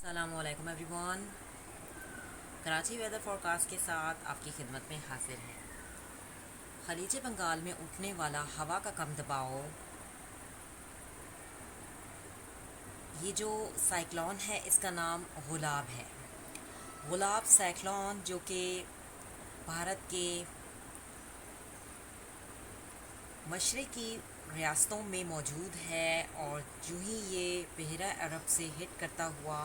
अस्सलामुअलैकुम everyone. Karachi weather forecast के साथ आपकी खिदमत में हाजिर है। खलीज बंगाल में उठने वाला हवा का कम दबाव, ये जो साइक्लोन है इसका नाम गुलाब है। गुलाब साइक्लोन जो कि भारत के मशरक़ी रियासतों में मौजूद है और जो ही ये बहरा अरब से हिट करता हुआ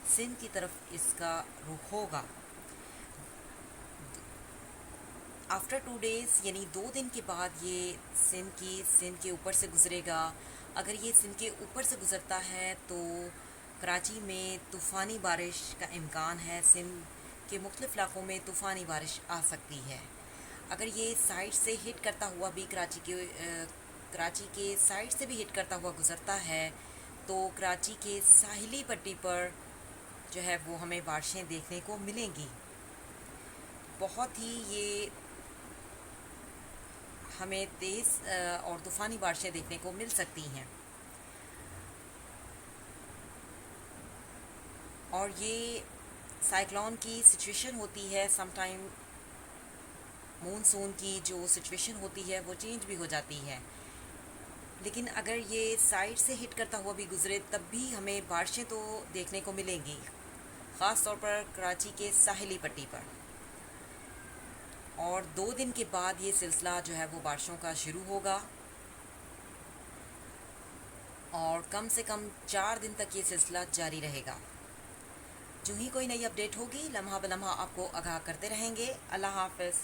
सिंध की तरफ इसका रुख होगा, आफ्टर 2 डेज़ यानी 2 दिन के बाद ये सिंध के ऊपर से गुज़रेगा। अगर ये सिंध के ऊपर से गुज़रता है तो कराची में तूफ़ानी बारिश का इम्कान है। सिंध के मुख्तलिफ़ इलाक़ों में तूफ़ानी बारिश आ सकती है। अगर ये साइड से हिट करता हुआ भी कराची के साइड से भी हिट करता हुआ गुज़रता है तो कराची के साहिली पट्टी पर जो है वो हमें बारिशें देखने को मिलेंगी। बहुत ही ये हमें तेज़ और तूफ़ानी बारिशें देखने को मिल सकती हैं। और ये साइक्लोन की सिचुएशन होती है, समटाइम मानसून की जो सिचुएशन होती है वो चेंज भी हो जाती है। लेकिन अगर ये साइड से हिट करता हुआ भी गुज़रे तब भी हमें बारिशें तो देखने को मिलेंगी, ख़ास तौर पर कराची के साहिली पट्टी पर। और 2 दिन के बाद ये सिलसिला जो है वो बारिशों का शुरू होगा और कम से कम 4 दिन तक ये सिलसिला जारी रहेगा। जो ही कोई नई अपडेट होगी लम्हा ब लम्हा आपको आगाह करते रहेंगे। अल्लाह हाफ़िज़।